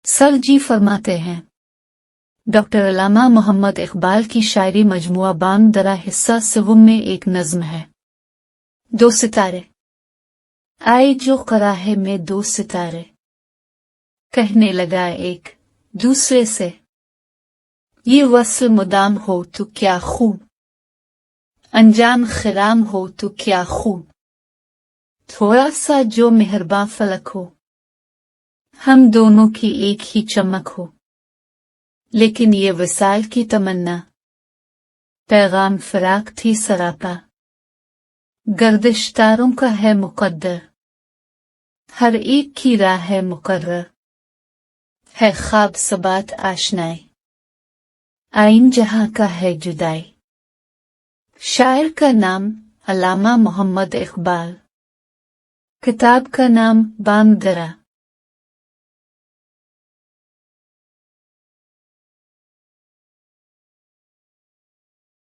Sir जी फरमाते हैं, doctor अल्लामा मोहम्मद इकबाल की शायरी मजमुआ बाम दरा हिस्सा सिवुम में एक नज्म है। दो सितारे आए जो कराहे में दो सितारे, कहने लगा एक दूसरे से, ये वस्ल मुदाम हो तो क्या खूब, अंजाम खिराम हो तो क्या खूब, थोड़ा सा जो मेहरबान फलक हो, हम दोनों की एक ही चमक हो। लेकिन ये विसाल की तमन्ना, पैगाम फराक थी सरापा, गर्दिश तारों का है मुकद्दर, हर एक की राह है मुकर्रर, है ख्वाब सबात आशनाई, आइन जहां का है जुदाई। शायर का नाम अल्लामा मोहम्मद इकबाल, किताब का नाम बाम दरा।